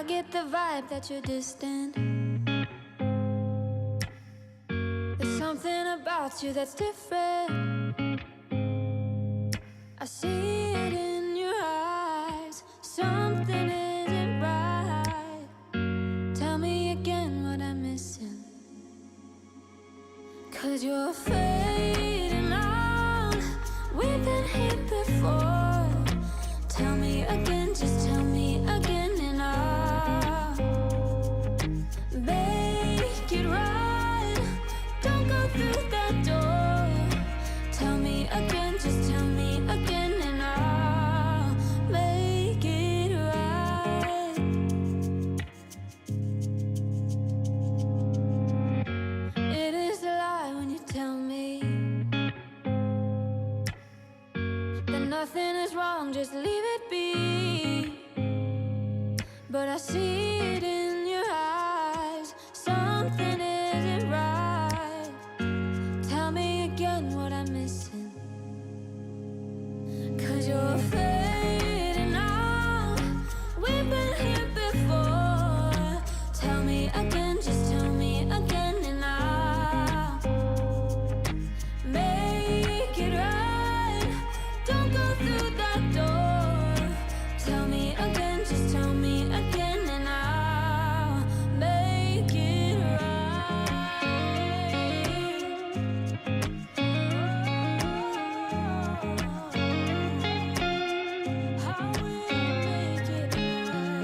get the vibe that you're distant. There's something about you that's different. I see it in your eyes. Something isn't right. Tell me again what I'm missing. 'Cause you're fading out. We've been here before. Tell me again, just tell me again, and I'll make it right. Don't go through that door. Tell me again, just tell me again, and I'll make it right. It is a lie when you tell me that nothing is wrong, just leave it be. But I see it in your eyes. Something isn't right. Tell me again what I'm missing. 'Cause you're fading out. We've been here before. Tell me again, just tell me again, and I'll make it right. Don't go through that door. Tell me again, just tell me again, and I'll make it right. I will make it right.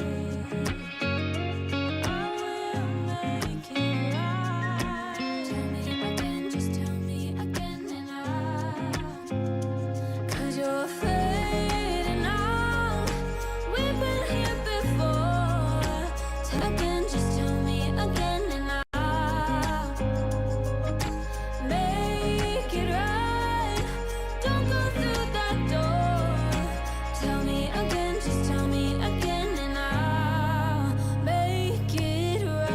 I will make it right. Tell me again, just tell me again, and I'll. 'Cause you're fading out. We've been here before. Tell again, just tell me again, and I'll make it right. Don't go through that door. Tell me again, just tell me again, and I'll make it right.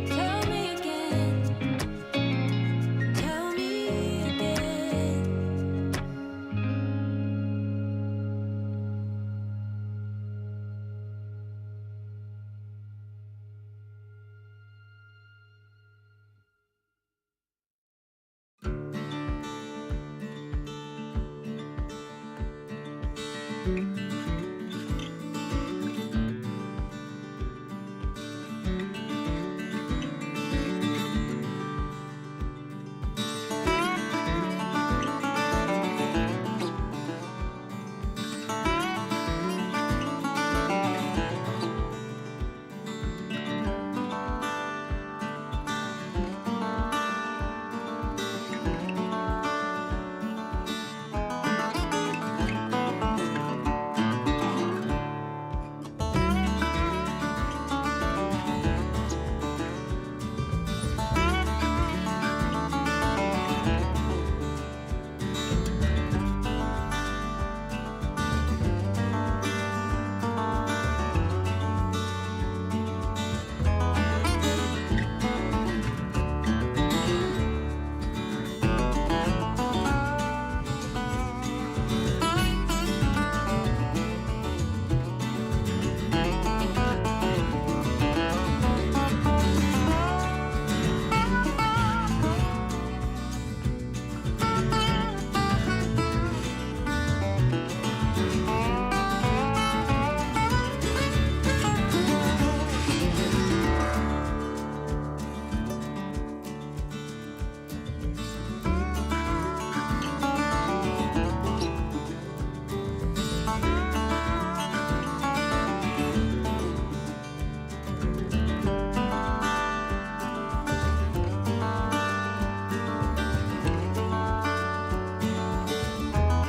Tell me again. Tell me again.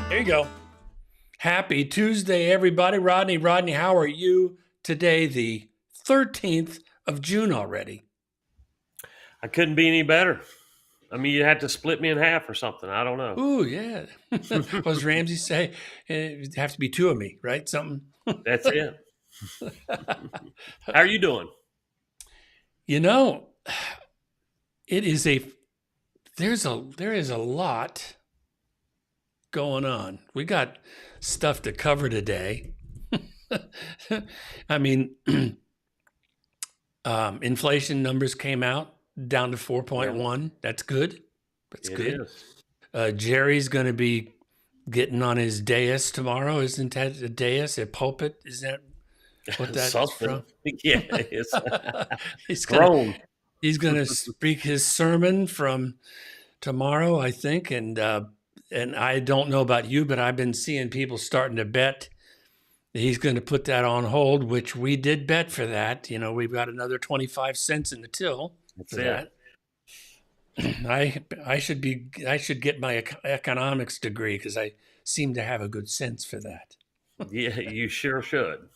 There you go. Happy Tuesday, everybody. Rodney, how are you today, the 13th of June already? I couldn't be any better. I mean, you had to split me in half or something. I don't know. Ooh, yeah. What does Ramsey say? It'd have to be two of me, right? Something. That's it. How are you doing? You know, It is there is a lot going on. We got stuff to cover today. I mean, inflation numbers came out down to 4.1. That's good. That's good. Is. Jerry's going to be getting on his dais tomorrow. Isn't that a dais, a pulpit? Is that what that's Something. from? Yeah, it's Grown. He's going to speak his sermon from tomorrow, I think. And I don't know about you, but I've been seeing people starting to bet he's going to put that on hold, which we did bet for that. You know, we've got another 25 cents in the till for that. I should get my economics degree because I seem to have a good sense for that. Yeah, you sure should.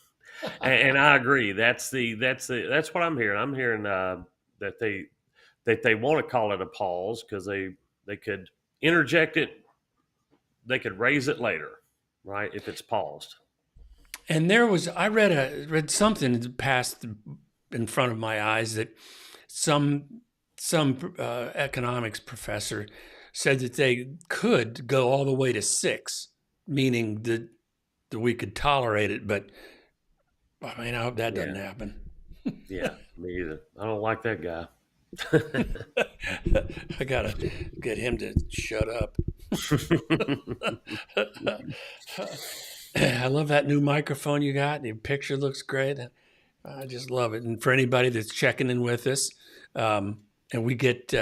And I agree. That's what I'm hearing. I'm hearing that they want to call it a pause because they could interject it. They could raise it later, right? If it's paused. And I read something that passed in front of my eyes that some economics professor said that they could go all the way to 6, meaning that we could tolerate it. But I mean, I hope that doesn't happen. Yeah, me either. I don't like that guy. I gotta get him to shut up. I love that new microphone you got. The picture looks great. I just love it. And for anybody that's checking in with us, and we get,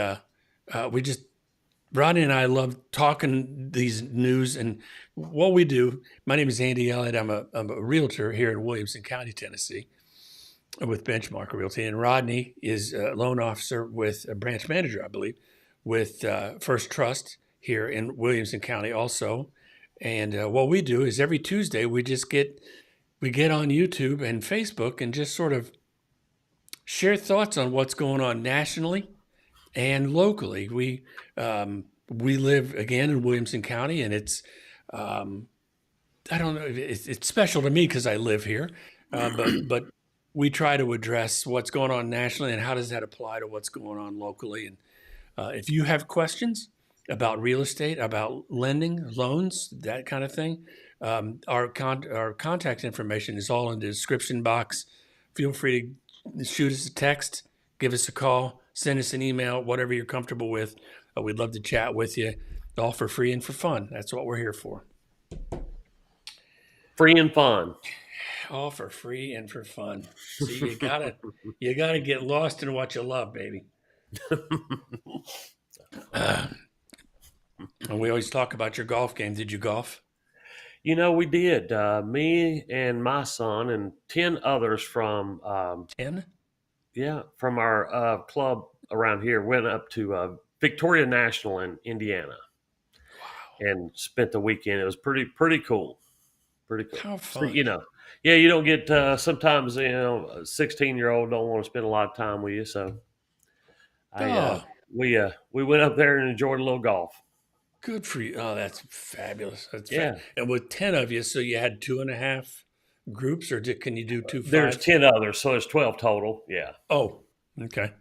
Rodney and I love talking these news and what we do. My name is Andy Elliott. I'm a realtor here in Williamson County, Tennessee, with Benchmark Realty. And Rodney is a loan officer with a branch manager, I believe, with First Trust here in Williamson County also. And what we do is every Tuesday we get on YouTube and Facebook and just sort of share thoughts on what's going on nationally and locally. We live again in Williamson County, and it's I don't know, it's special to me because I live here, but we try to address what's going on nationally and how does that apply to what's going on locally. And if you have questions about real estate, about lending, loans, that kind of thing, our contact information is all in the description box. Feel free to shoot us a text, give us a call, send us an email, whatever you're comfortable with. We'd love to chat with you, all for free and for fun. That's what we're here for. Free and fun. All for free and for fun. See, you gotta get lost in what you love, baby. And we always talk about your golf game. Did you golf? You know, we did. Me and my son and 10 others from 10? Yeah, from our club around here went up to Victoria National in Indiana. Wow. And spent the weekend. It was pretty cool. Pretty cool. How fun. You know, yeah, you don't get sometimes, you know, a 16-year-old don't want to spend a lot of time with you, so we went up there and enjoyed a little golf. Good for you. Oh, that's fabulous. Yeah. And with 10 of you, so you had 2.5 groups, or can you do 2 5? There's 10 others, so there's 12 total. Yeah. Oh, okay.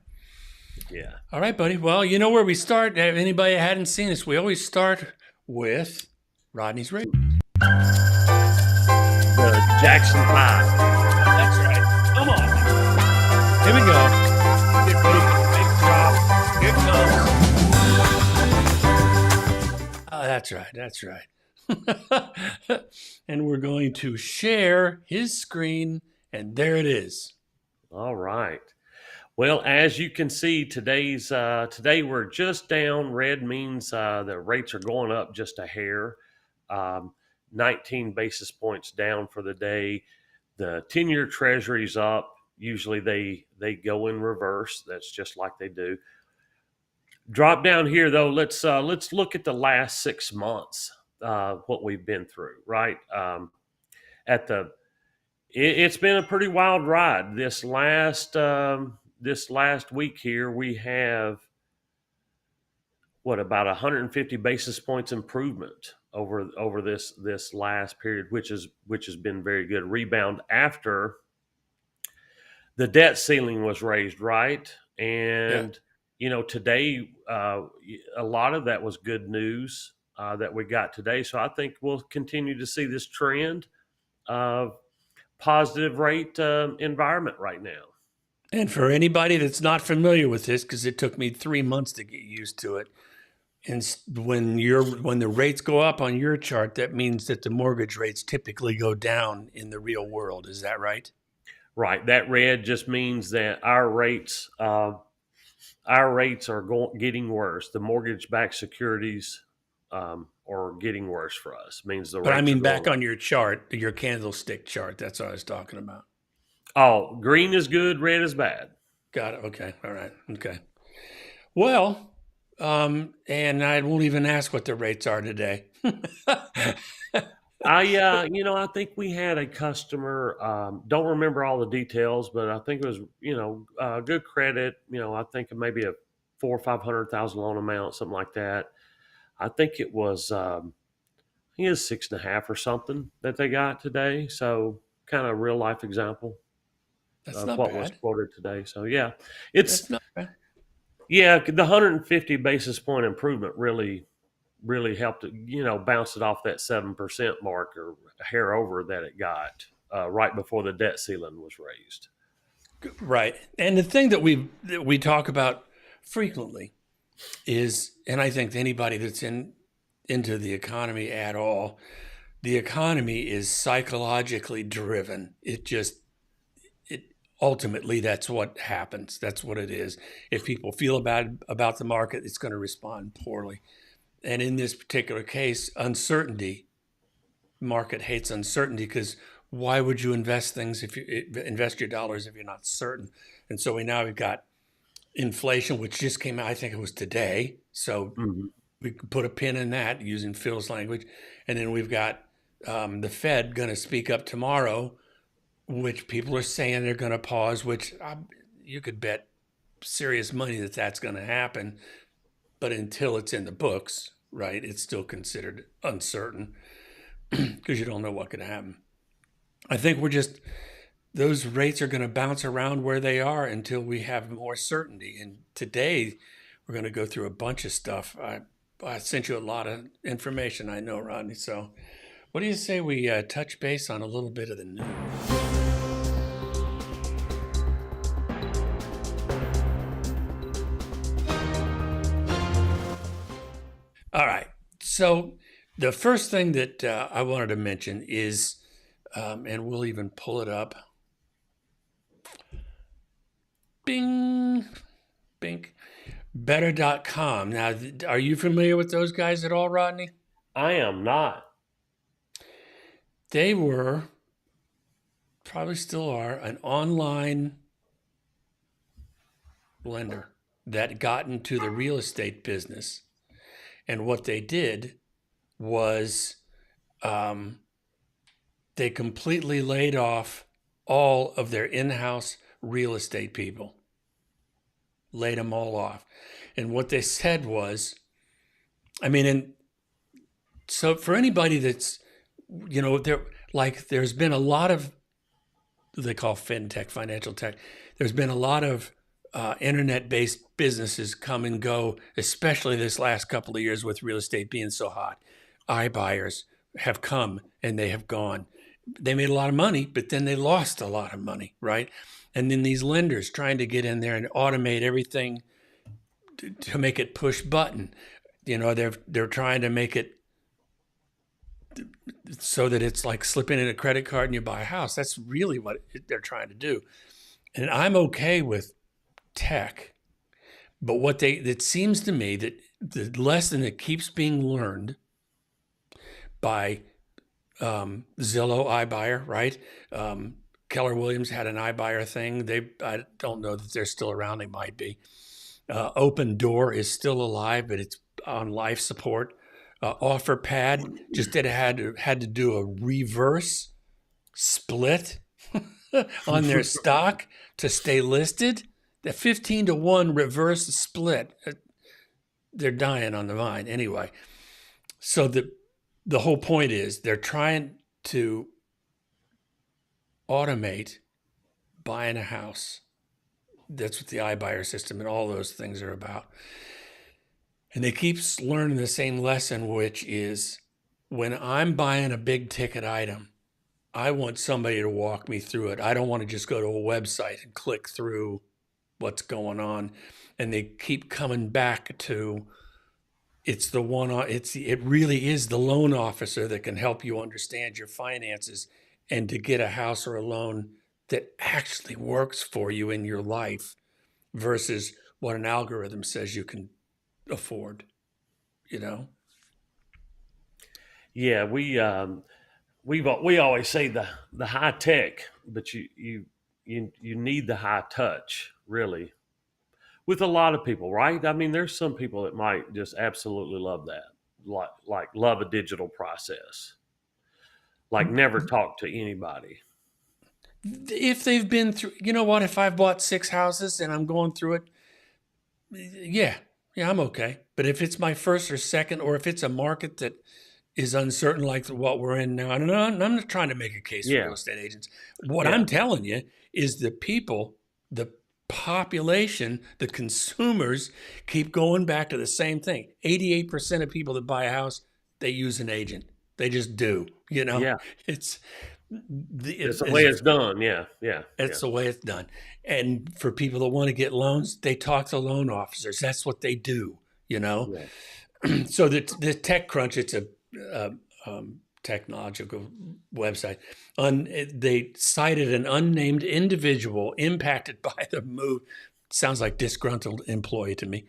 Yeah. All right, buddy. Well, you know where we start. If anybody hadn't seen us, we always start with Rodney's Radio. The Jackson 5. That's right. Come on. Here we go. Get ready for the big drop. Here it comes. Oh, that's right. That's right. And we're going to share his screen, and there it is. All right. Well, as you can see, today we're just down. Red means the rates are going up just a hair. 19 basis points down for the day. The 10-year Treasury's up. Usually they go in reverse. That's just like they do. Drop down here though. Let's look at the last 6 months. What we've been through, right? It's been a pretty wild ride. This last week here, we have about 150 basis points improvement over this last period, which has been very good. Rebound after the debt ceiling was raised, right? And today, a lot of that was good news that we got today. So I think we'll continue to see this trend of positive rate environment right now. And for anybody that's not familiar with this, because it took me 3 months to get used to it, and when the rates go up on your chart, that means that the mortgage rates typically go down in the real world. Is that right? Right. That red just means that our rates are getting worse. The mortgage-backed securities are getting worse for us. Means the But I rates mean, are going back up. on your chart, your candlestick chart, that's what I was talking about. Oh, green is good, red is bad. Got it. Okay. All right. Okay. Well, and I won't even ask what the rates are today. I think we had a customer. Don't remember all the details, but I think it was, good credit. I think maybe a 400,000 or 500,000 loan amount, something like that. I think it was, I think it was 6.5 or something that they got today. So kind of real life example That's of not what was bad. quoted today. So yeah, That's not bad. the 150 basis point improvement really helped it, bounce it off that 7% mark or a hair over that it got right before the debt ceiling was raised. Right. And the thing that we talk about frequently is, and I think anybody that's into the economy at all, the economy is psychologically driven. It ultimately, that's what happens. That's what it is. If people feel bad about the market, it's going to respond poorly. And in this particular case, uncertainty, market hates uncertainty, because why would you invest invest your dollars if you're not certain? And so we've got inflation, which just came out, I think it was today. So Mm-hmm. we could put a pin in that using Phil's language. And then we've got the Fed going to speak up tomorrow, which people are saying they're going to pause, which you could bet serious money that that's going to happen. But until it's in the books, right, it's still considered uncertain because you don't know what could happen. I think those rates are going to bounce around where they are until we have more certainty. And today we're going to go through a bunch of stuff. I sent you a lot of information, I know, Rodney. So what do you say we touch base on a little bit of the news? All right. So the first thing that I wanted to mention is, and we'll even pull it up. Bing, bing, better.com. Now, are you familiar with those guys at all, Rodney? I am not. They were, probably still are, an online lender that got into the real estate business. And what they did was they completely laid off all of their in-house real estate people. Laid them all off. And what they said was, and so for anybody that's, there's been a lot of, they call fintech, financial tech. There's been a lot of internet-based businesses come and go, especially this last couple of years with real estate being so hot. iBuyers have come and they have gone. They made a lot of money, but then they lost a lot of money, right? And then these lenders trying to get in there and automate everything to make it push button. They're trying to make it so that it's like slipping in a credit card and you buy a house. That's really what they're trying to do. And I'm okay with tech, but it seems to me that the lesson that keeps being learned by Zillow, iBuyer, right? Keller Williams had an iBuyer thing. I don't know that they're still around. They might be. Open Door is still alive, but it's on life support. OfferPad just had to do a reverse split on their stock to stay listed. The 15-to-1 reverse split. They're dying on the vine anyway. So the whole point is they're trying to automate buying a house That's what the iBuyer system and all those things are about. And they keep learning the same lesson, which is when I'm buying a big ticket item, I want somebody to walk me through it. I don't want to just go to a website and click through what's going on. And they keep coming back to it really is the loan officer that can help you understand your finances and to get a house or a loan that actually works for you in your life versus what an algorithm says you can afford, you know? Yeah, we always say the high tech, but you need the high touch, really, with a lot of people, right? I mean, there's some people that might just absolutely love that, like love a digital process, like never talk to anybody. If they've been through, you know what, if I've bought 6 houses and I'm going through it, yeah, I'm okay. But if it's my first or second, or if it's a market that is uncertain like what we're in now, and I'm not trying to make a case for Yeah, real estate agents. What yeah, I'm telling you is the people, the population, the consumers keep going back to the same thing. 88% of people that buy a house, they use an agent. They just do, you know? yeah. It's It's the way it's done. Yeah, yeah, yeah, it's the way it's done. And for people that want to get loans, they talk to loan officers. That's what they do, you know? yeah. So the TechCrunch, it's a technological website. They cited an unnamed individual impacted by the move. Sounds like disgruntled employee to me,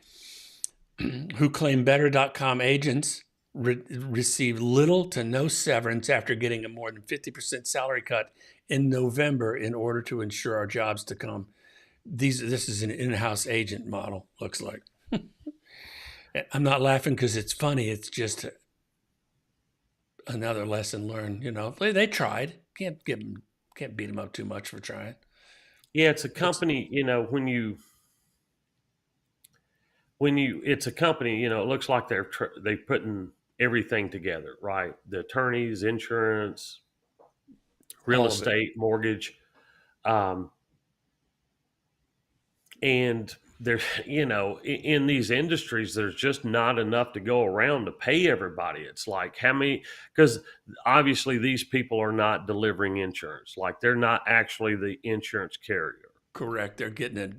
who claimed Better.com agents received little to no severance after getting a more than 50% salary cut in November in order to ensure our jobs to come. This is an in-house agent model, looks like. I'm not laughing because it's funny. It's just another lesson learned. You know, they tried. Can't beat them up too much for trying. Yeah, it's a company. It's a company. It looks like they putting everything together, right? The attorneys, insurance, real All of it. estate, mortgage, and there's in these industries there's just not enough to go around to pay everybody. It's like how many, because obviously these people are not delivering insurance, like they're not actually the insurance carrier. Correct. They're getting it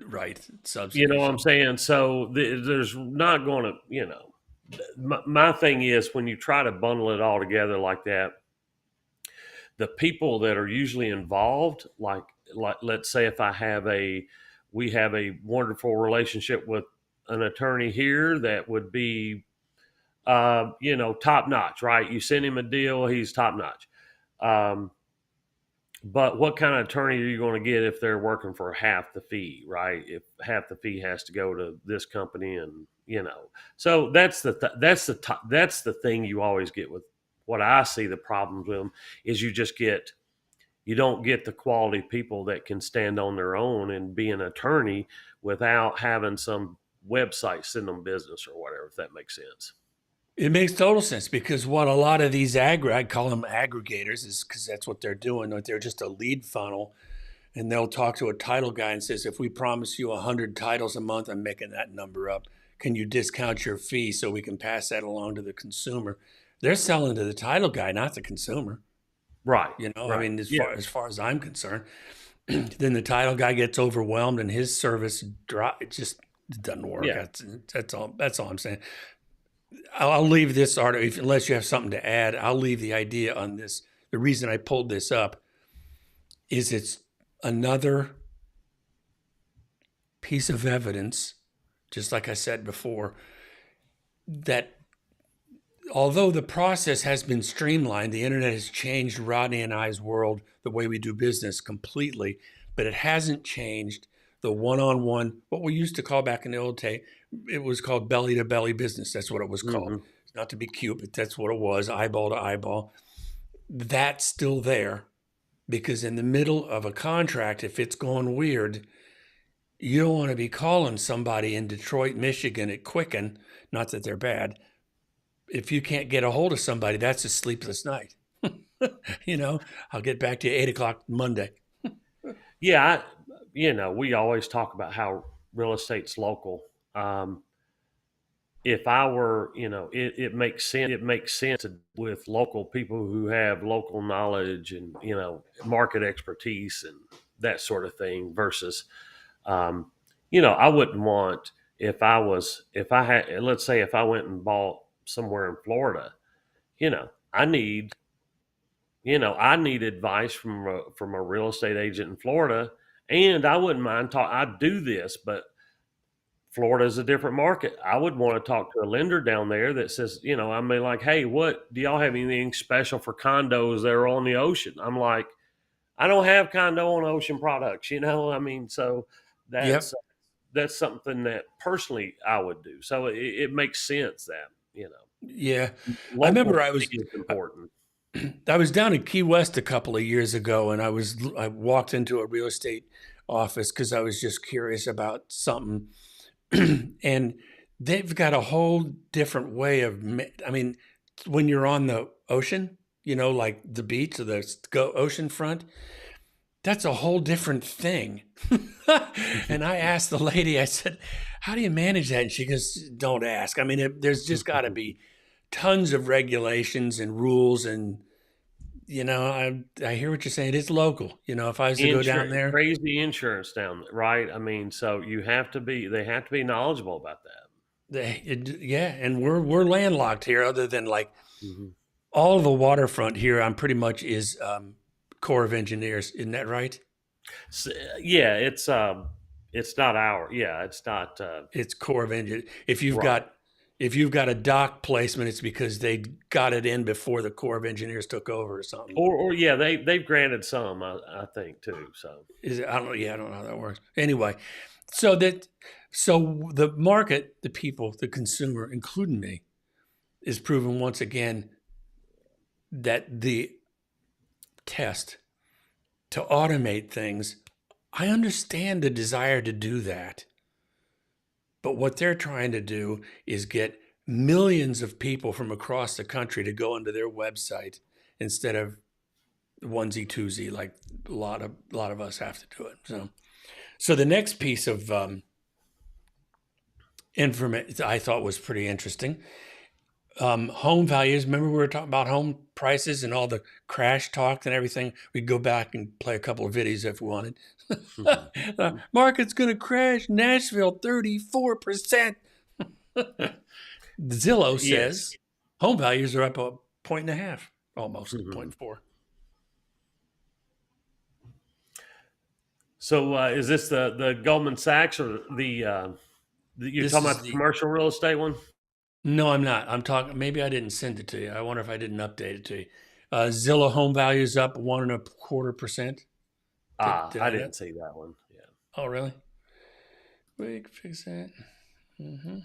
right. You know what Subsidies. I'm saying? So there's not going to, my thing is when you try to bundle it all together like that, the people that are usually involved, like let's say if we have a wonderful relationship with an attorney here that would be, top notch, right? You send him a deal, he's top notch. But what kind of attorney are you going to get if they're working for half the fee, right? If half the fee has to go to this company, and so that's the thing you always get with what I see the problems with them is you don't get the quality people that can stand on their own and be an attorney without having some website send them business or whatever, if that makes sense. It makes total sense because what a lot of these I call them aggregators, is because that's what they're doing. They're just a lead funnel, and they'll talk to a title guy and says, if we promise you 100 titles a month, I'm making that number up. Can you discount your fee so we can pass that along to the consumer? They're selling to the title guy, not the consumer. Right. I Right. mean, Yeah. as far as I'm concerned, then the title guy gets overwhelmed and his service it just doesn't work. Yeah. That's all I'm saying. I'll leave this article, unless you have something to add. I'll leave the idea on this. The reason I pulled this up is it's another piece of evidence, just like I said before, that although the process has been streamlined, the internet has changed Rodney and I's world, the way we do business completely, but it hasn't changed the one-on-one, what we used to call back in the old day, it was called belly-to-belly business. That's what it was called. Mhm. Not to be cute, but that's what it was, eyeball to eyeball. That's still there because in the middle of a contract, if it's going weird, you don't want to be calling somebody in Detroit, Michigan at Quicken, not that they're bad. If you can't get a hold of somebody, that's a sleepless night. I'll get back to you 8 o'clock Monday. Yeah. we always talk about how real estate's local. If I were, it makes sense. It makes sense with local people who have local knowledge and market expertise and that sort of thing. Versus, I wouldn't want if I had, let's say, if I went and bought somewhere in Florida, you know, I need, I need advice from a real estate agent in Florida, and I wouldn't mind talk. I do this, but Florida is a different market. I would want to talk to a lender down there that says, I mean, like, hey, what do y'all have anything special for condos that are on the ocean? I'm like, I don't have condo on ocean products, I mean, so Yep. that's something that personally I would do. So it makes sense that, Yeah. I local remember is important. I was down in Key West a couple of years ago, and I walked into a real estate office because I was just curious about something, and they've got a whole different way of. I mean, when you're on the ocean, like the beach or the ocean front, that's a whole different thing. And I asked the lady, I said, "How do you manage that?" And she goes, "Don't ask. I mean, there's just got to be tons of regulations and rules and." I hear what you're saying. It's local. If I was to go down there, crazy insurance down there, right? I mean, so they have to be knowledgeable about that. yeah, and we're landlocked here. Other than like Mhm. all the waterfront here, I'm pretty much is Corps of Engineers. Isn't that right? So, yeah, it's not it's not It's Corps of Engineers. right. If you've got a dock placement, it's because they got it in before the Corps of Engineers took over or something. Or yeah, they've granted some, I think too. So Is it? I don't know. Yeah, I don't know how that works. Anyway, so the market, the people, the consumer, including me, is proven once again that the test to automate things, I understand the desire to do that. But what they're trying to do is get millions of people from across the country to go into their website instead of onesie twosie like a lot of us have to do it. So the next piece of information I thought was pretty interesting. Home values. Remember we were talking about home prices and all the crash talk and everything. We'd go back and play a couple of videos if we wanted. Market's going to crash. Nashville, 34%. Zillow says yes. home values are up 1.5, almost Mhm. 0.4. So is this the Goldman Sachs or you're This talking is about the commercial real estate one? No, I'm not. I'm talking. Maybe I didn't send it to you. I wonder if I didn't update it to you. Zillow home values up 1.25%. Did I I know? didn't see that one. Yeah. Oh, really? We can fix that. Mm-hmm.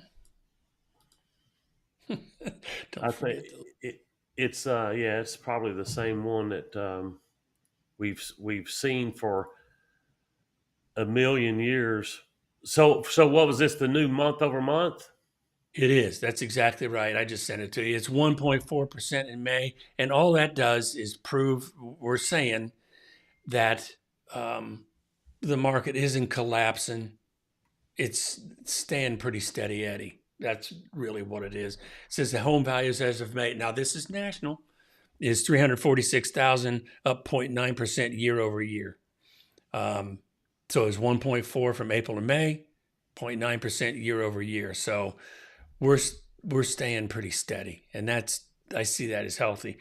Don't I forget think it's probably the same one that we've seen for a million years. So what was this? The new month over month? it is. That's exactly right. I just sent it to you. It's 1.4% in May, and all that does is prove we're saying that the market isn't collapsing. It's staying pretty steady, Eddie. That's really what it is. It says the home values as of May. Now this is national. Is 346,000, up 0.9% year over year. So it's 1.4 from April to May, 0.9% year over year. So we're we're staying pretty steady, and I see that as healthy.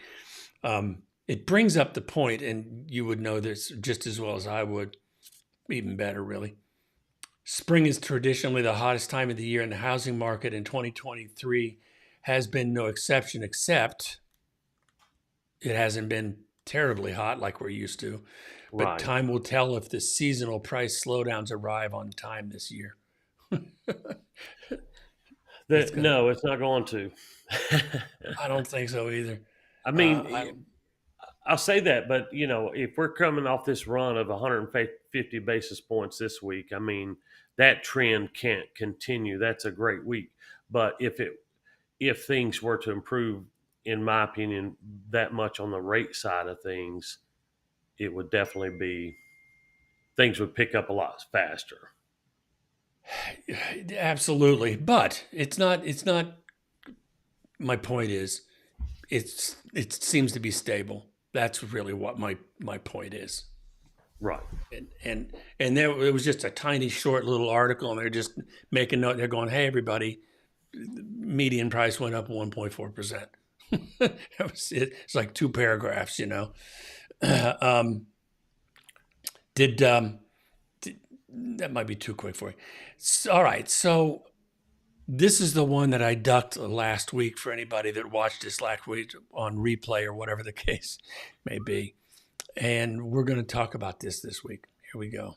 It brings up the point, and you would know this just as well as I would, even better, really. Spring is traditionally the hottest time of the year in the housing market, and 2023 has been no exception, except it hasn't been terribly hot like we're used to. But Right. time will tell if the seasonal price slowdowns arrive on time this year. It's gonna. No, it's not going to. I don't think so either. I I mean, I'll say that, but if we're coming off this run of 150 basis points this week, I mean, that trend can't continue. That's a great week. But if things were to improve, in my opinion, that much on the rate side of things, it would definitely be things would pick up a lot faster. Absolutely, but it's not. It's not. My point is, it seems to be stable. That's really what my point is. Right. And there it was just a tiny short little article, and they're just making note. They're going, "Hey, everybody, median price went up 1.4%." It's like 2 paragraphs, you know. That might be too quick for you. All right, so this is the one that I ducked last week for anybody that watched this last week on replay or whatever the case may be. And we're going to talk about this week. Here we go.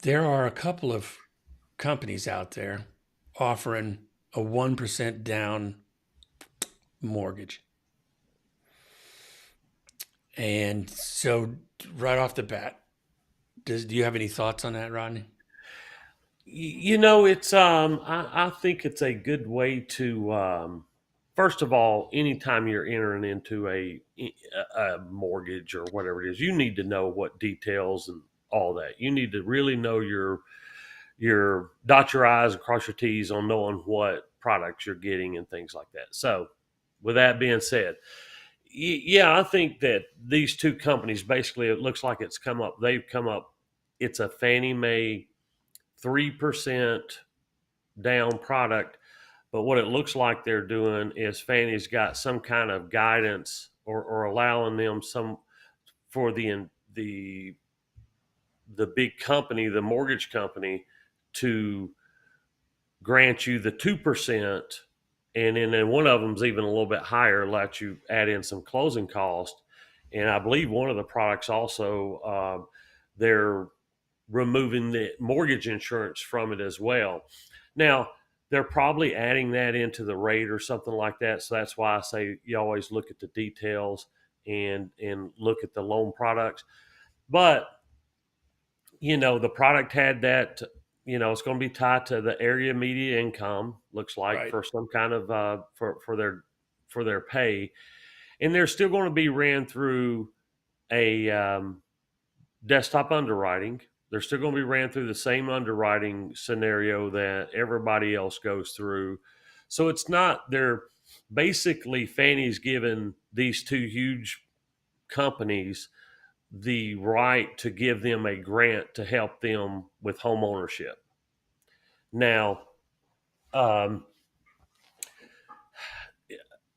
There are a couple of companies out there offering a 1% down mortgage. And so right off the bat, do you have any thoughts on that, Rodney? You know, it's I think it's a good way to first of all, anytime you're entering into a mortgage or whatever it is, you need to know what details and all that. You need to really know your dot your I's and cross your T's on knowing what products you're getting and things like that. So, with that being said, yeah, I think that these two companies basically, it looks like it's come up. They've come up. It's a Fannie Mae 3% down product. But what it looks like they're doing is Fannie's got some kind of guidance or allowing them some for the big company, the mortgage company, to grant you the 2%. And then one of them's even a little bit higher, let you add in some closing cost. And I believe one of the products also, they're removing the mortgage insurance from it as well. Now, they're probably adding that into the rate or something like that. So that's why I say you always look at the details and look at the loan products. But, you know, the product had that, you know, it's going to be tied to the area median income, looks like, Right. for some kind of for their pay. And they're still going to be ran through a desktop underwriting. They're still going to be ran through the same underwriting scenario that everybody else goes through. So it's not, they're basically, Fannie's given these two huge companies the right to give them a grant to help them with home ownership. Now,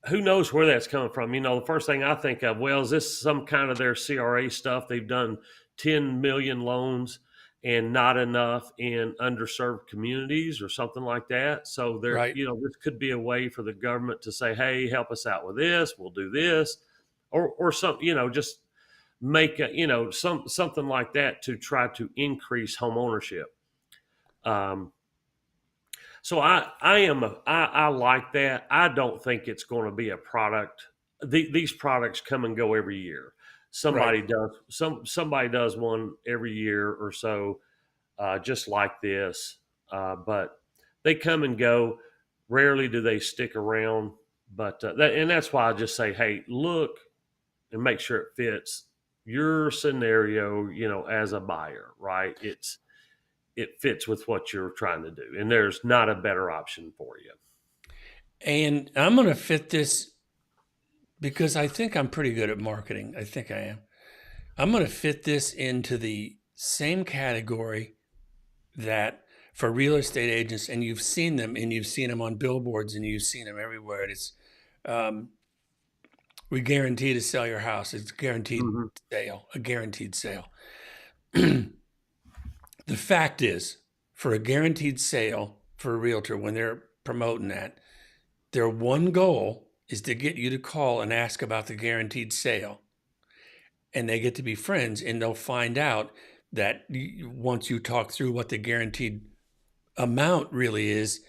who knows where that's coming from? You know, the first thing I think of, well, is this some kind of their CRA stuff? They've done 10 million loans and not enough in underserved communities or something like that. So there, Right. you know, this could be a way for the government to say, hey, help us out with this. We'll do this, or some, you know, just make a, you know, something like that to try to increase home ownership. So I like that. I don't think it's going to be a product. These products come and go every year. Somebody does one every year or so, just like this. But they come and go. Rarely do they stick around. But that's why I just say, hey, look and make sure it fits your scenario. You know, as a buyer, right? It fits with what you're trying to do, and there's not a better option for you. And I'm going to fit this because I think I'm pretty good at marketing. I think I am. I'm going to fit this into the same category that for real estate agents, and you've seen them, and you've seen them on billboards, and you've seen them everywhere. It's we guarantee to sell your house. It's guaranteed sale, a guaranteed sale. The fact is, for a guaranteed sale for a realtor, when they're promoting that, their one goal is to get you to call and ask about the guaranteed sale. And they get to be friends, and they'll find out that once you talk through what the guaranteed amount really is,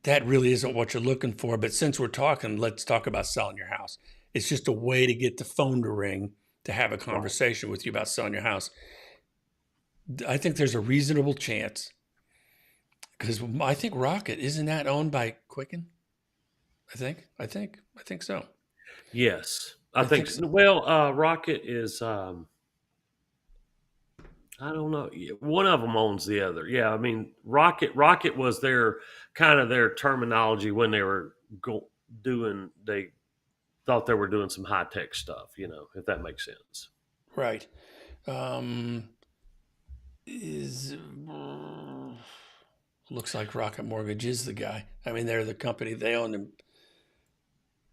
that really isn't what you're looking for. But since we're talking, let's talk about selling your house. It's just a way to get the phone to ring to have a conversation with you about selling your house. I think there's a reasonable chance, because I think Rocket, isn't that owned by Quicken? I think so. Yes, I think so. Well, Rocket is I don't know. One of them owns the other. Yeah, I mean, Rocket was their kind of their terminology when they were doing. They thought they were doing some high tech stuff. If that makes sense. Right. Um, is looks like Rocket Mortgage is the guy. I mean, they're the company. They own them.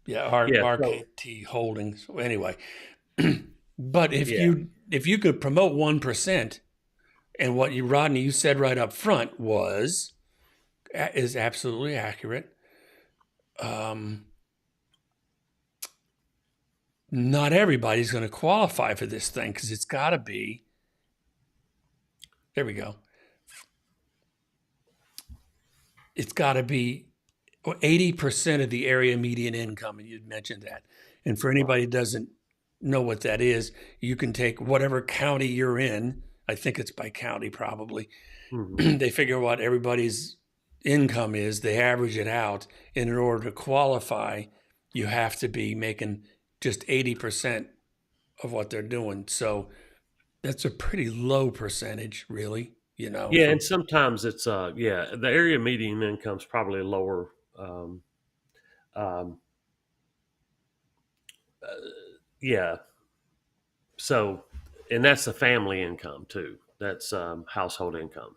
Yeah, Yeah. So RKT Holdings. Anyway, but yeah. if you could promote 1%, and what Rodney, you said right up front is absolutely accurate. Not everybody's going to qualify for this thing because it's got to be. There we go. It's got to be 80% of the area median income, and you'd mentioned that. And for anybody who doesn't know what that is, you can take whatever county you're in. I think it's by county probably. Mm-hmm. They figure what everybody's income is, they average it out, and in order to qualify, you have to be making just 80% of what they're doing. So that's a pretty low percentage, really. Yeah, and sometimes it's the area median income's probably lower. Um, um, uh, yeah, so and that's the family income too. That's household income.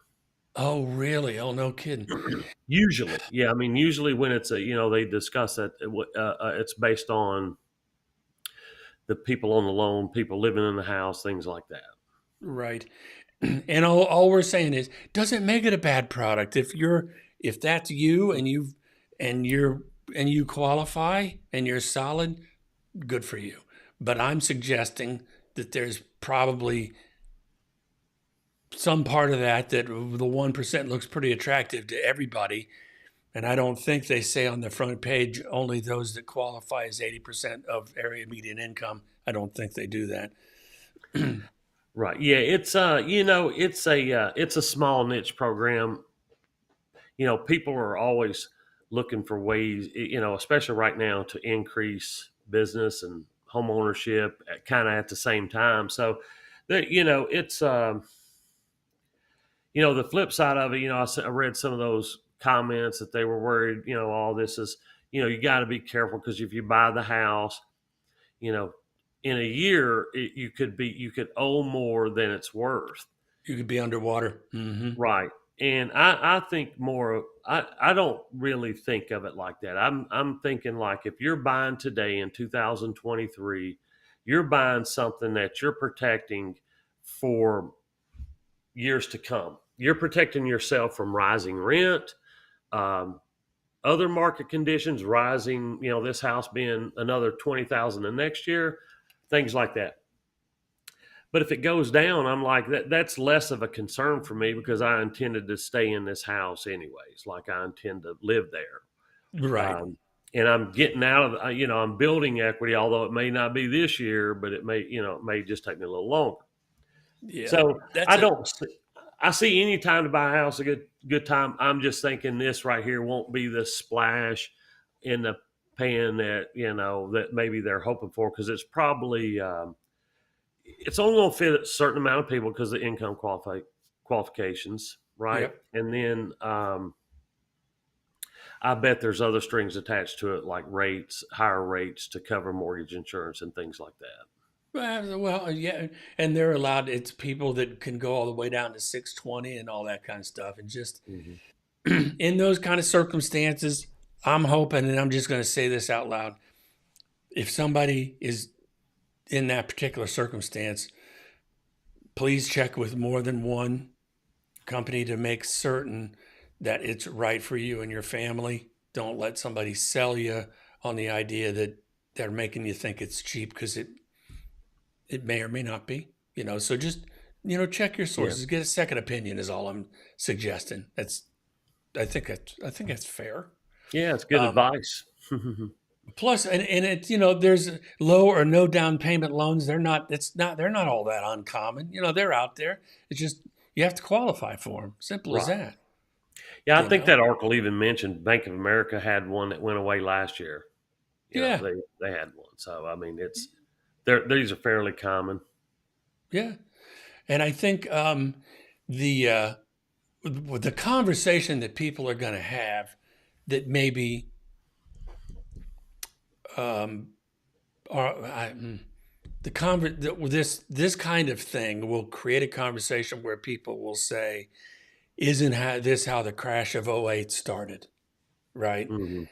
Oh, really? Oh, no kidding. Usually, yeah. I mean, usually when it's they discuss that it's based on the people on the loan, people living in the house, things like that. Right. And all we're saying is, doesn't make it a bad product. If that's you and you qualify and you're solid, good for you. But I'm suggesting that there's probably some part of that the 1% looks pretty attractive to everybody. And I don't think they say on the front page only those that qualify as 80% of area median income. I don't think they do that. Right. Yeah. It's it's a small niche program. People are always looking for ways, especially right now, to increase business and home ownership kind of at the same time. So that it's the flip side of it. I read some of those comments that they were worried. All this is you got to be careful because if you buy the house, you know in a year you could owe more than it's worth. You could be underwater. Mm-hmm. Right. And I think more. I don't really think of it like that. I'm thinking like if you're buying today in 2023, you're buying something that you're protecting for years to come. You're protecting yourself from rising rent, um, other market conditions, rising. This house being another 20,000 the next year, things like that. But if it goes down, I'm like that's less of a concern for me because I intended to stay in this house anyways. Like I intend to live there. Right. And I'm getting out of, I'm building equity, although it may not be this year, but it may just take me a little longer. Yeah. So That's I see any time to buy a house a good time. I'm just thinking this right here won't be the splash in the pan that maybe they're hoping for because it's probably, it's only going to fit a certain amount of people because of the income qualifications, right? Yep. And then I bet there's other strings attached to it, like higher rates to cover mortgage insurance and things like that. Well, yeah, and they're allowed. It's people that can go all the way down to 620 and all that kind of stuff. And just Mm-hmm. in those kind of circumstances, I'm hoping, and I'm just going to say this out loud: if somebody is in that particular circumstance, please check with more than one company to make certain that it's right for you and your family. Don't let somebody sell you on the idea that they're making you think it's cheap because it may or may not be. So just check your sources, get a second opinion is all I'm suggesting. I think that's fair. Yeah, it's good advice. Plus, and it's there's low or no down payment loans. They're not all that uncommon. They're out there. It's just you have to qualify for them. Simple as Right. that. Yeah, I think that article even mentioned Bank of America had one that went away last year. Yeah. They had one. So I mean, these are fairly common. Yeah. And I think the the conversation that people are going to have that maybe um, are this kind of thing will create a conversation where people will say, "Isn't this how the crash of '08 started?" Right? Hmm.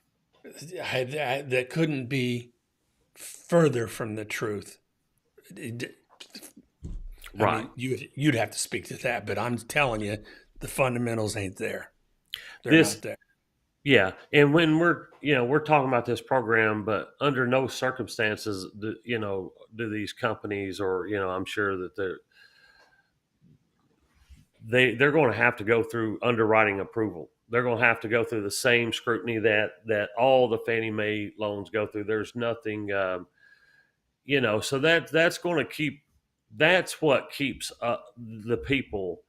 That couldn't be further from the truth. I Right. mean, you'd have to speak to that, but I'm telling you, the fundamentals ain't there. They're This not there. Yeah, and when we're talking about this program, but under no circumstances do these companies, or I'm sure that they're going to have to go through underwriting approval. They're going to have to go through the same scrutiny that all the Fannie Mae loans go through. There's nothing, so that's going to that's what keeps the people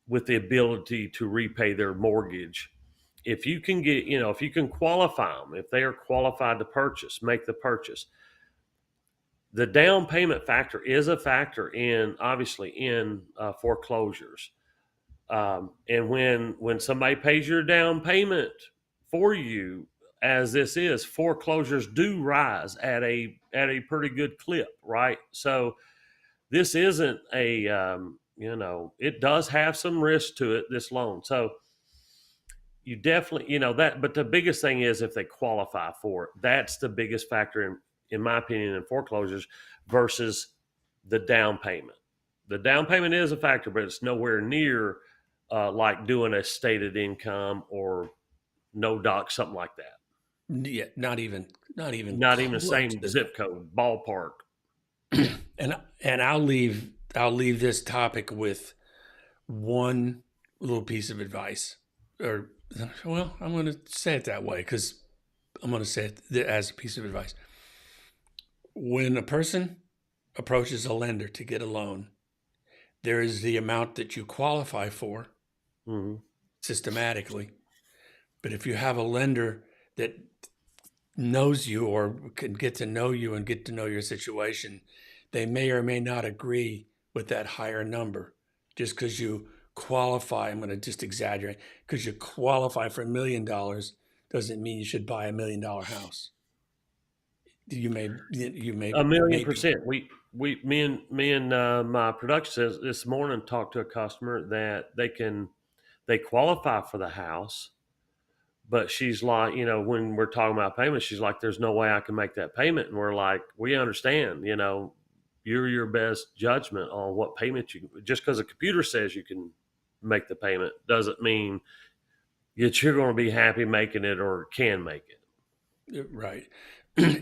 with the ability to repay their mortgage. If you can if you can qualify them, if they are qualified to purchase, make the purchase. The down payment factor is a factor obviously in foreclosures. And when somebody pays your down payment for you, as this is, foreclosures do rise at a pretty good clip, right? So this isn't it does have some risk to it, this loan. So you definitely, that, but the biggest thing is if they qualify for it. That's the biggest factor in my opinion, in foreclosures versus the down payment. The down payment is a factor, but it's nowhere near like doing a stated income or no doc, something like that. Yeah, not even Not even the close same to zip code, ballpark. that. And I'll leave this topic with one little piece of advice, or well, I'm going to say it that way because I'm going to say it as a piece of advice. When a person approaches a lender to get a loan, there is the amount that you qualify for Hmm. systematically. But if you have a lender that knows you or can get to know you and get to know your situation, they may or may not agree with that higher number just because you qualify. I'm going to just exaggerate, because you qualify for $1 million doesn't mean you should buy $1 million house. You may A million maybe percent. Me and my production says this morning talked to a customer that they qualify for the house, but she's like, when we're talking about payments, she's like, there's no way I can make that payment. And we're like, we understand, you're your best judgment on what payment just because a computer says you can make the payment doesn't mean that you're going to be happy making it or can make it. right.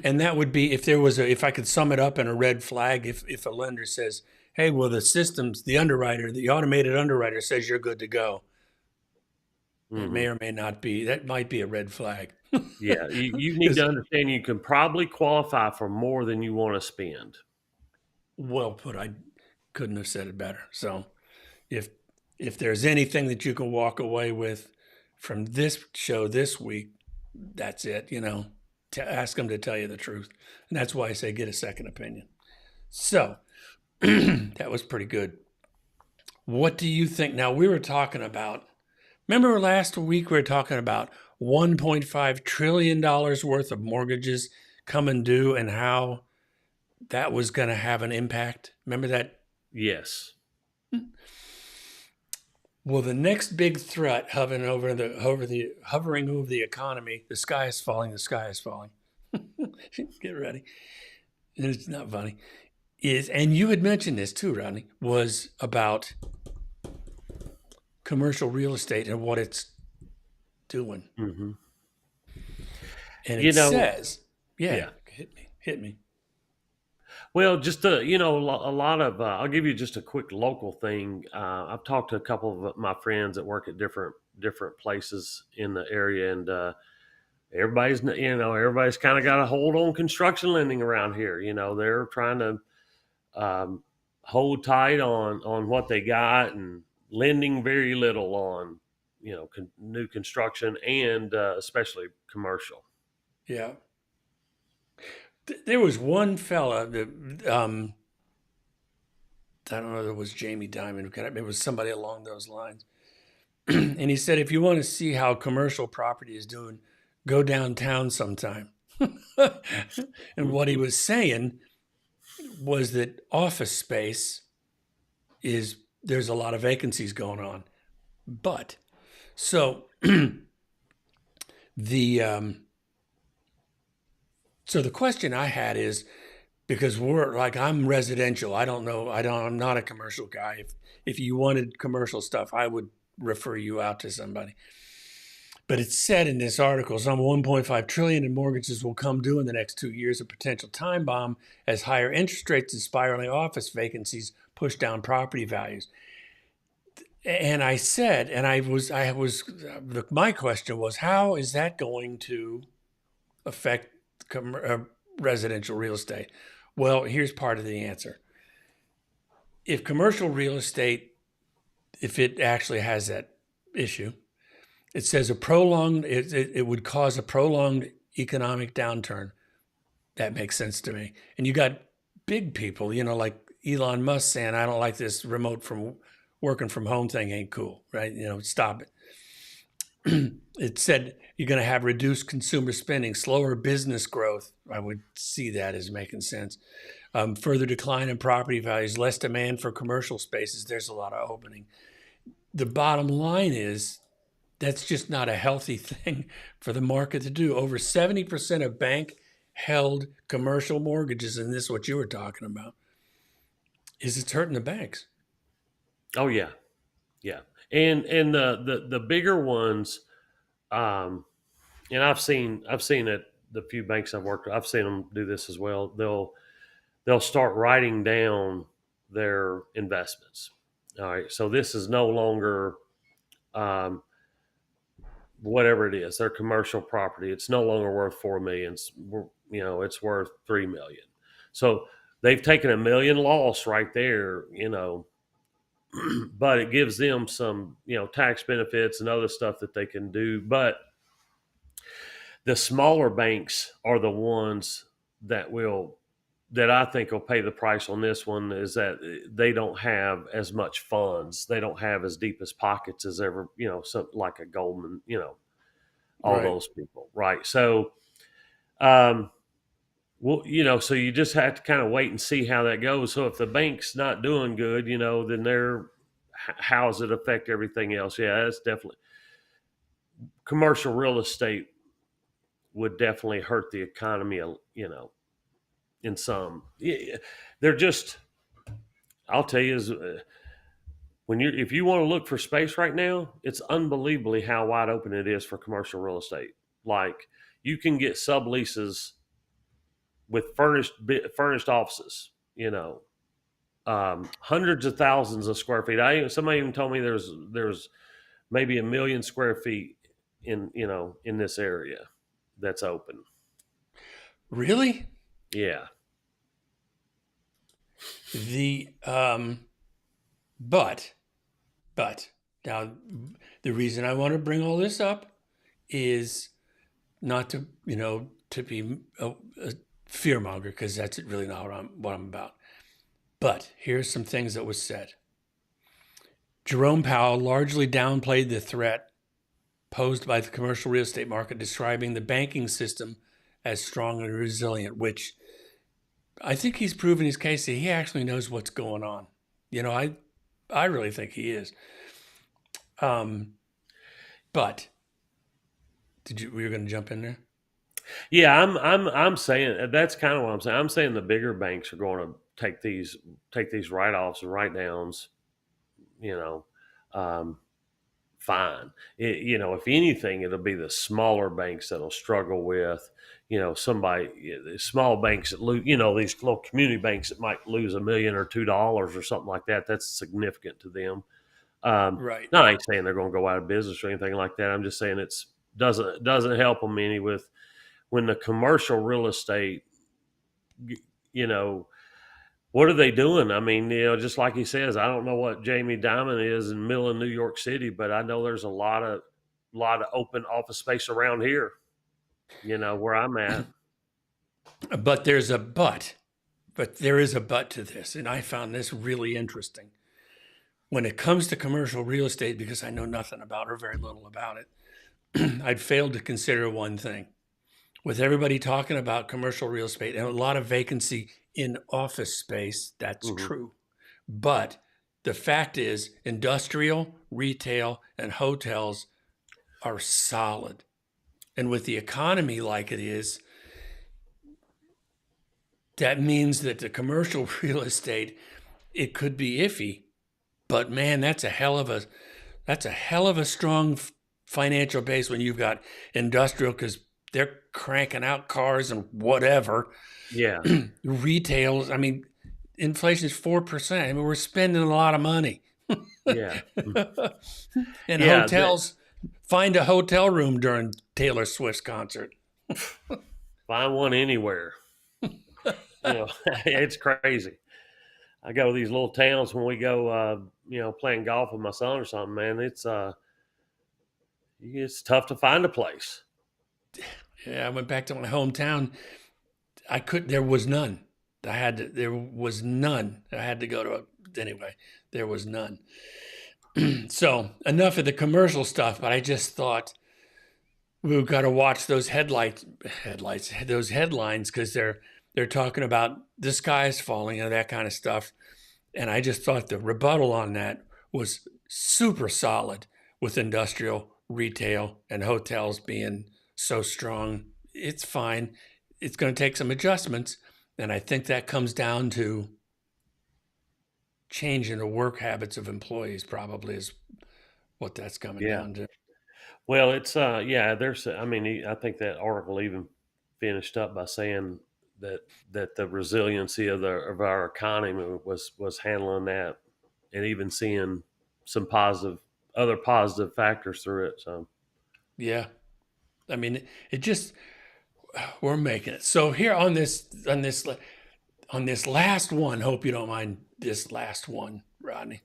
And that would be if I could sum it up in a red flag, if a lender says, hey, well, the automated underwriter says you're good to go. It Hmm. may or may not be. That might be a red flag. Yeah, you need 'Cause, to understand you can probably qualify for more than you want to spend. well put. I couldn't have said it better. So if if there's anything that you can walk away with from this show this week, that's it. To ask them to tell you the truth, and that's why I say get a second opinion. So that was pretty good. What do you think? Now we were talking about. Remember last week we were talking about $1.5 trillion worth of mortgages coming due and how that was going to have an impact. Remember that? Yes. Well, the next big threat hovering over the economy, the sky is falling, the sky is falling. Get ready. It's not funny. And you had mentioned this too, Rodney, was about commercial real estate and what it's doing. Hmm. And You it know, says, yeah, yeah. hit me. Well, just a lot of. I'll give you just a quick local thing. I've talked to a couple of my friends that work at different places in the area, and everybody's kind of got a hold on construction lending around here. They're trying to hold tight on what they got and lending very little on new construction and especially commercial. Yeah. There was one fella that I don't know if it was Jamie Dimon, it was somebody along those lines. And he said, if you want to see how commercial property is doing, go downtown sometime. And what he was saying was that office space there's a lot of vacancies going on. But so the question I had is, because I'm residential. I'm not a commercial guy. If you wanted commercial stuff, I would refer you out to somebody. But it said in this article, some 1.5 trillion in mortgages will come due in the next 2 years, a potential time bomb as higher interest rates and spiraling office vacancies push down property values. And I said, my question was, how is that going to affect residential real estate? Well, here's part of the answer. If commercial real estate, if it actually has that issue, it says it would cause a prolonged economic downturn. That makes sense to me. And you got big people, like Elon Musk saying, I don't like this working from home thing, ain't cool, right? Stop it. It said you're going to have reduced consumer spending, slower business growth. I would see that as making sense. Further decline in property values, less demand for commercial spaces. There's a lot of opening. The bottom line is that's just not a healthy thing for the market to do. Over 70% of bank-held commercial mortgages, and this is what you were talking about, it's hurting the banks. Oh yeah, yeah, and the bigger ones, and I've seen it. The few banks I've worked with, I've seen them do this as well. They'll start writing down their investments. All right, so this is no longer whatever it is, their commercial property. It's no longer worth $4 million. It's worth $3 million. So they've taken $1 million loss right there. But it gives them some, tax benefits and other stuff that they can do. But the smaller banks are the ones that I think will pay the price on this one, is that they don't have as much funds. They don't have as deep as pockets as ever, something like a Goldman, all right. Those people. Right. So, so you just have to kind of wait and see how that goes. So if the bank's not doing good, then how does it affect everything else? Yeah, that's definitely, commercial real estate would definitely hurt the economy, in some. They're just, I'll tell you, if you want to look for space right now, it's unbelievably how wide open it is for commercial real estate. Like, you can get subleases with furnished offices, hundreds of thousands of square feet. Somebody even told me there's maybe 1 million square feet in this area that's open. Really? Yeah. But now the reason I want to bring all this up is not to be a fear monger, because that's really not what I'm about. But here's some things that was said. Jerome Powell largely downplayed the threat posed by the commercial real estate market, describing the banking system as strong and resilient, which I think he's proven his case that he actually knows what's going on. I really think he is. But were you going to jump in there? Yeah, I'm saying that's kind of what I'm saying. I'm saying the bigger banks are going to take these write-offs and write-downs, fine. If anything, it'll be the smaller banks that'll struggle with, small banks that lose, these little community banks that might lose $1 million or $2 or something like that. That's significant to them. Right. No, I ain't saying they're going to go out of business or anything like that. I'm just saying doesn't help them any with when the commercial real estate, what are they doing? I mean, just like he says, I don't know what Jamie Dimon is in the middle of New York City, but I know there's a lot of open office space around here, where I'm at. But there's a but. But there is a but to this, and I found this really interesting. When it comes to commercial real estate, because I know nothing about or very little about it, I'd failed to consider one thing. With everybody talking about commercial real estate and a lot of vacancy in office space, that's true. But the fact is, industrial, retail, and hotels are solid. And with the economy like it is, that means that the commercial real estate, it could be iffy, but man, that's a hell of a strong financial base when you've got industrial, because they're cranking out cars and whatever. Yeah. Retail, I mean, inflation is 4%. I mean, we're spending a lot of money. Yeah. And Yeah, hotels, find a hotel room during Taylor Swift's concert. Find one anywhere. It's crazy. I go to these little towns when we go, playing golf with my son or something, man. It's tough to find a place. Yeah, I went back to my hometown. There was none. There was none. I had to go to anyway, there was none. So enough of the commercial stuff, but I just thought we've got to watch those those headlines, because they're talking about the sky is falling and that kind of stuff. And I just thought the rebuttal on that was super solid, with industrial, retail, and hotels being so strong. It's fine. It's going to take some adjustments. And I think that comes down to changing the work habits of employees, probably, is what that's coming down to. Well, I think that article even finished up by saying that the resiliency of our economy was handling that, and even seeing some other positive factors through it. So, yeah, I mean, we're making it. So here on this last one, hope you don't mind this last one, Rodney,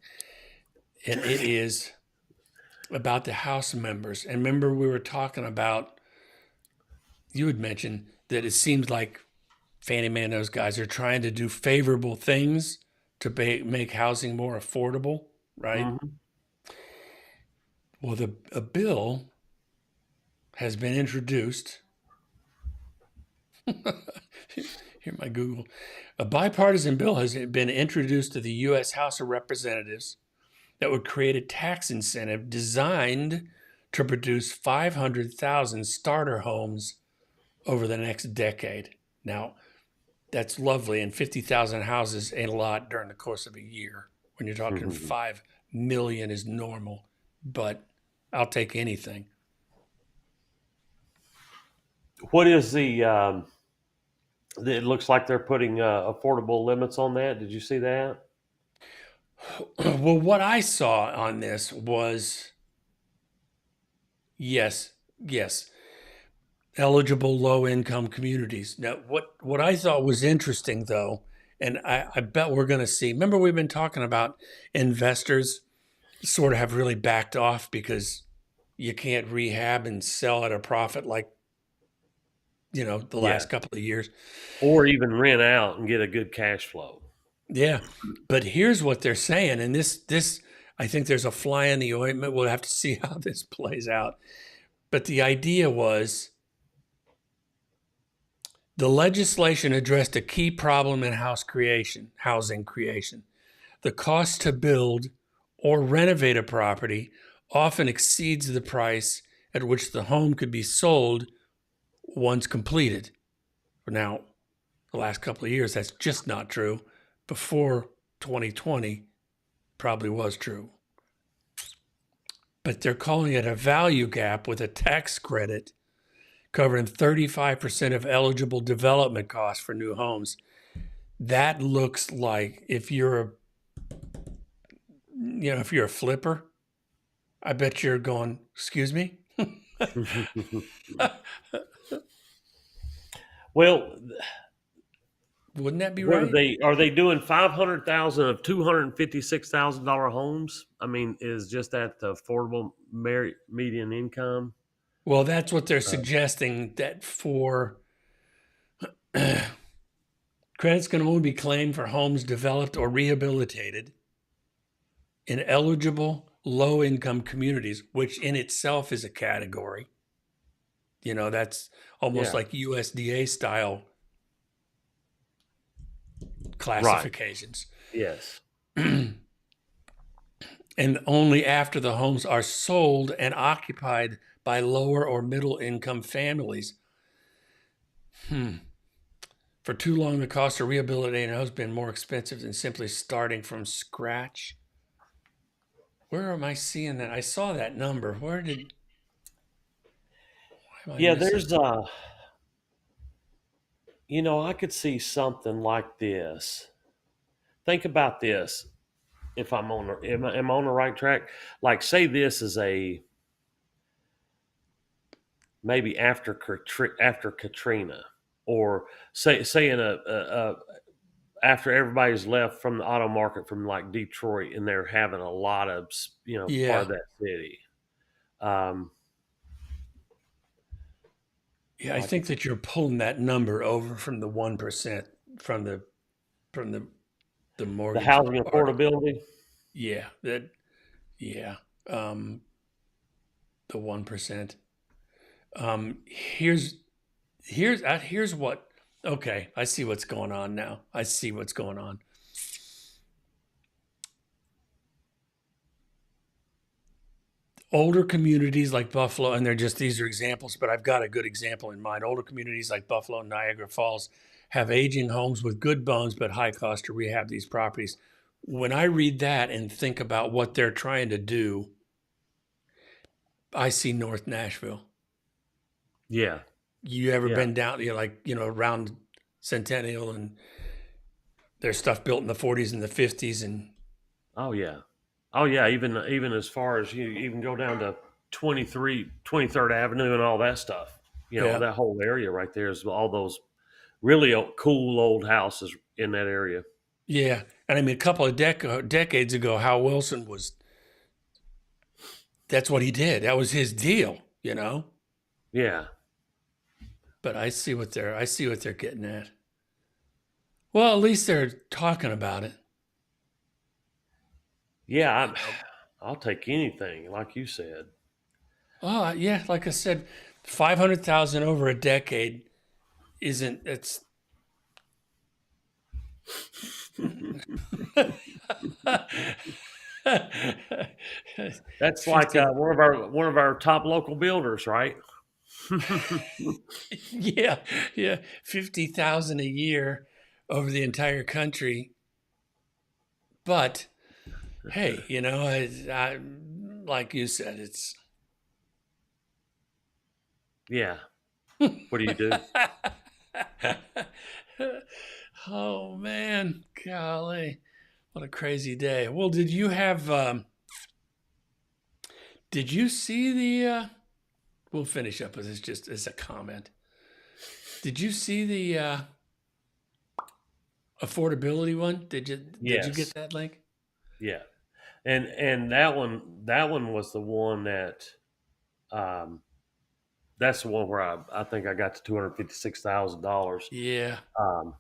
and it is about the House members. And remember, we were talking about, you had mentioned that it seems like Fannie Mae and those guys are trying to do favorable things to make housing more affordable, right? Mm-hmm. Well, a bill has been introduced. Here, my Google. A bipartisan bill has been introduced to the U.S. House of Representatives that would create a tax incentive designed to produce 500,000 starter homes over the next decade. Now, that's lovely, and 50,000 houses ain't a lot during the course of a year. When you're talking 5 million is normal, but I'll take anything. What is it looks like they're putting affordable limits on that. Did you see that? Well, what I saw on this was, yes, eligible low-income communities. Now, what I thought was interesting, though, and I bet we're going to see, remember we've been talking about investors sort of have really backed off because you can't rehab and sell at a profit like, the last couple of years. Or even rent out and get a good cash flow. Yeah. But here's what they're saying. And this, I think there's a fly in the ointment. We'll have to see how this plays out. But the idea was the legislation addressed a key problem in housing creation. The cost to build or renovate a property often exceeds the price at which the home could be sold once completed. Now, the last couple of years, that's just not true. Before 2020, probably was true. But they're calling it a value gap with a tax credit covering 35% of eligible development costs for new homes. That looks like if you're a flipper, I bet you're going, excuse me? Well, wouldn't that be right? Are they doing 500,000 of $256,000 homes? I mean, is just that the affordable median income? Well, that's what they're suggesting, that for Credits can only be claimed for homes developed or rehabilitated in eligible low-income communities, which in itself is a category. You know, that's almost Yeah. like USDA style Right. classifications. Yes. And only after the homes are sold and occupied by lower or middle income families. For too long, the cost of rehabilitating a house has been more expensive than simply starting from scratch. Where am I seeing that? I saw that number. Why am I Yeah, missing? there's I could see something like this. Think about this. If I'm on am I on the right track? Like, say this is a maybe after Katrina, or say in a after everybody's left from the auto market from like Detroit, and they're having a lot of part Yeah. of that city. Um, Yeah, I like think that you're pulling that number over from the 1% from the the mortgage housing article. affordability. Yeah, yeah. The 1%. Here's what. Okay, I see what's going on now. I see what's going on. Older communities like Buffalo, and these are examples, but I've got a good example in mind. Older communities like Buffalo and Niagara Falls have aging homes with good bones but high cost to rehab these properties. When I read that and think about what they're trying to do, I see North Nashville. Yeah, You ever yeah. been down, around Centennial, and there's stuff built in the 40s and the 50s, and Oh yeah. Oh yeah. Even as far as you even go down to 23rd Avenue and all that stuff. yeah, That whole area right there is all those really cool old houses in that area. yeah. And I mean, a couple of decades ago, Hal Wilson that's what he did. That was his deal. Yeah. But I see what they're getting at. Well, at least they're talking about it. Yeah. You know? I'll take anything, like you said. Oh, yeah, like I said, 500,000 over a decade isn't it's That's like 50 one of our top local builders, right? yeah, yeah, 50,000 a year over the entire country. But hey, like you said, it's Yeah. What do you do? oh man, golly, what a crazy day. Well, did you see we'll finish up with this just as a comment. Did you see the affordability one? Did you get Yes. that link? Yeah. And that one was the one that um that's the one where I think I got to $256,000. Yeah, Um,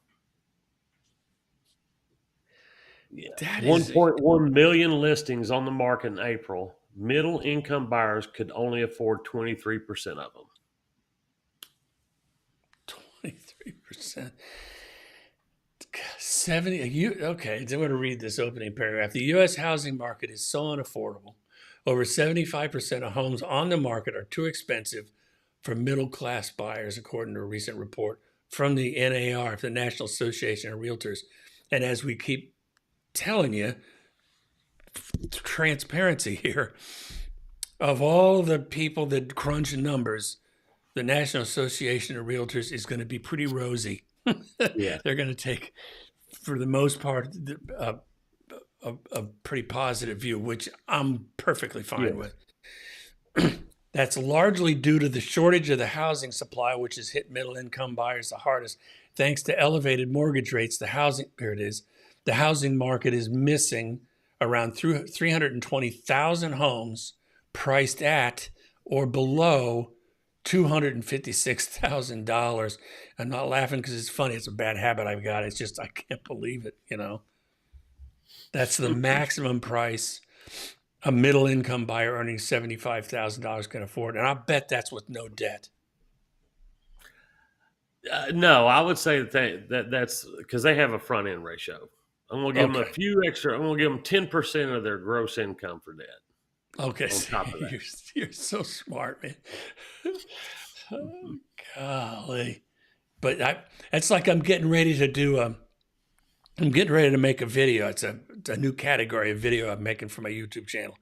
yeah, that is 1.1 million listings on the market in April. Middle income buyers could only afford 23% of them. 23%. 70 okay, I'm going to read this opening paragraph. The US housing market is so unaffordable. Over 75% of homes on the market are too expensive for middle class buyers, according to a recent report from the NAR, the National Association of Realtors. And as we keep telling you, transparency here, of all the people that crunch numbers, the National Association of Realtors is going to be pretty rosy. Yeah. They're going to take, for the most part, a pretty positive view, which I'm perfectly fine Yeah. with. That's largely due to the shortage of the housing supply, which has hit middle income buyers the hardest. Thanks to elevated mortgage rates, the housing market is missing around 320,000 homes priced at or below $256,000. I'm not laughing because it's funny. It's a bad habit I've got. It's just I can't believe it. That's the maximum price a middle income buyer earning $75,000 can afford, and I bet that's with no debt. No, I would say that's because they have a front end ratio. I'm going to give them a Okay. few extra. I'm going to give them 10% of their gross income for debt. Okay, On top of that. you're so smart, man. Oh, golly, but it's like I'm getting ready to do. I'm getting ready to make a video. It's a new category of video I'm making for my YouTube channel,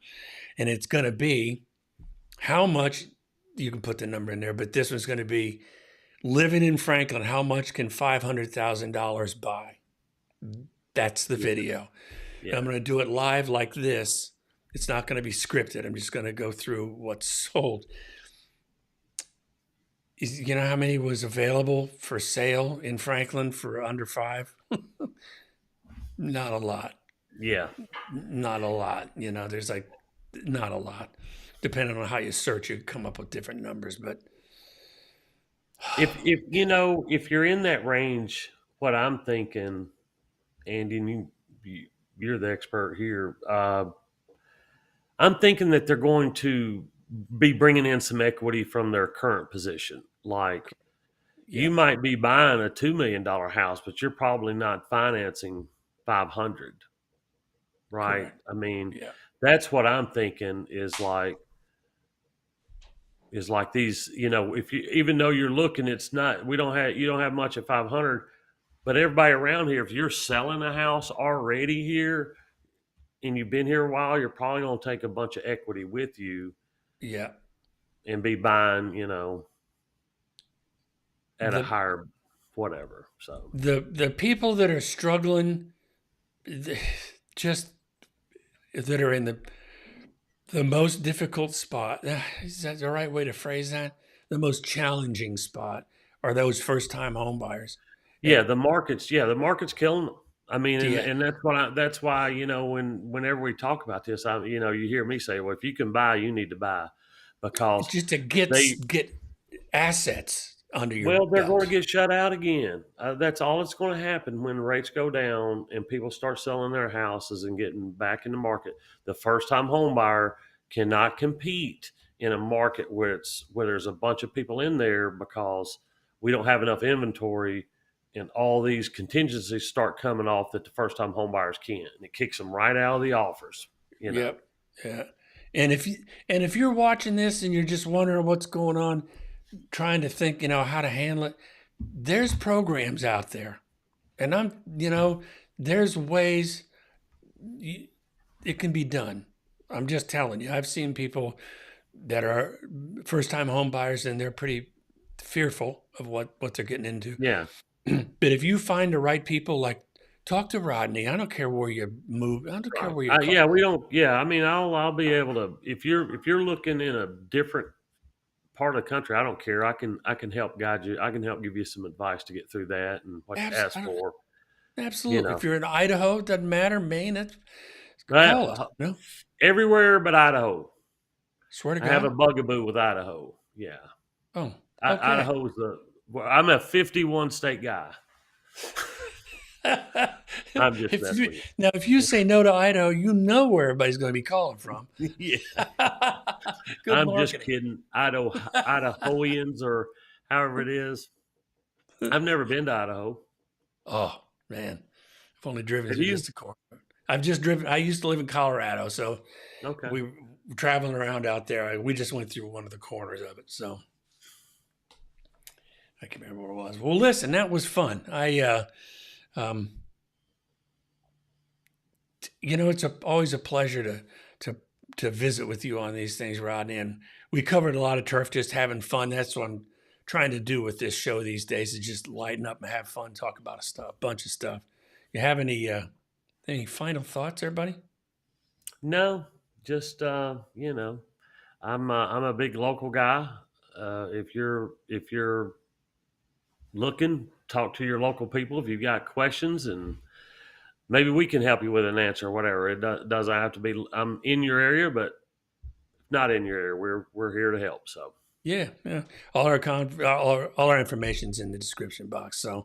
and it's going to be how much. You can put the number in there, but this one's going to be living in Franklin. How much can $500,000 buy? That's the video. Yeah. I'm going to do it live like this. It's not going to be scripted. I'm just going to go through what's sold. You know how many was available for sale in Franklin for under $5? Not a lot. Yeah. Not a lot. There's like not a lot. Depending on how you search, you come up with different numbers. But if you're in that range, what I'm thinking, Andy, you're the expert here. I'm thinking that they're going to be bringing in some equity from their current position. Like you might be buying a $2 million house, but you're probably not financing 500, right? Correct. I mean, that's what I'm thinking is like these, if you, even though you're looking, you don't have much at 500, but everybody around here, if you're selling a house already here and you've been here a while, you're probably going to take a bunch of equity with you. Yeah. And be buying, at a higher whatever. So the people that are struggling, just that are in the most difficult spot, is that the right way to phrase that? The most challenging spot are those first-time home buyers. Yeah, the market's killing them. I mean, and that's why whenever we talk about this, you hear me say, well, if you can buy, you need to buy, because just to get assets under your well, they're belt. going to get shut out again. That's all that's going to happen when rates go down and people start selling their houses and getting back in the market. The first-time home buyer cannot compete in a market where there's a bunch of people in there, because we don't have enough inventory, and all these contingencies start coming off that the first-time home buyers can't, and it kicks them right out of the offers. Yep. Yeah. And if you're watching this and you're just wondering what's going on, trying to think, how to handle it, there's programs out there, and there's ways it can be done. I'm just telling you, I've seen people that are first-time home buyers and they're pretty fearful of what they're getting into. Yeah. But if you find the right people, like talk to Rodney. I don't care where you move. I don't care where you. I mean, I'll be able to, if you're looking in a different part of the country, I don't care. I can help guide you. I can help give you some advice to get through that and what to ask for. Absolutely. If you're in Idaho, it doesn't matter. Maine, call us. No? Everywhere but Idaho. Swear to God. I have a bugaboo with Idaho. Yeah. Oh, okay. Idaho's I'm a 51 state guy. I'm just messing with you. Now, if you say no to Idaho, you know where everybody's going to be calling from. Yeah. Good I'm marketing. just kidding. Idahoians, or however it is. I've never been to Idaho. Oh, man. I've only driven through just the corner. I've just driven. I used to live in Colorado, so we were traveling around out there. We just went through one of the corners of it, so I can't remember what it was. Well, listen, that was fun. It's always a pleasure to visit with you on these things, Rodney. And we covered a lot of turf, just having fun. That's what I'm trying to do with this show these days, is just lighten up and have fun, talk about a bunch of stuff. You have any final thoughts, everybody? No, just I'm a big local guy. If you're looking, talk to your local people if you've got questions, and maybe we can help you with an answer or whatever. It doesn't have to be I'm in your area, but not in your area, we're here to help. So Yeah, yeah. All our information's in the description box. So,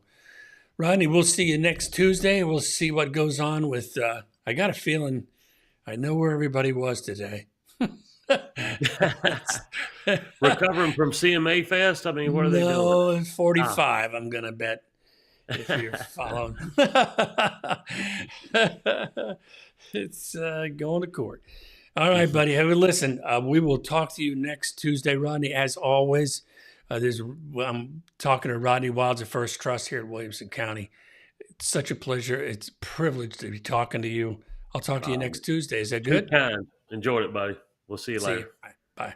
Rodney, we'll see you next Tuesday. We'll see what goes on with. I got a feeling I know where everybody was today. Recovering from CMA Fest. I mean, what are they doing? No, 45. I'm gonna bet if you're following. It's going to court. All right, buddy. Hey, listen, we will talk to you next Tuesday, Rodney. As always, I'm talking to Rodney Wilds of First Trust here in Williamson County. It's such a pleasure. It's a privilege to be talking to you. I'll talk to you next Tuesday. Is that good? Too kind. Enjoyed it, buddy. We'll see you later. Bye.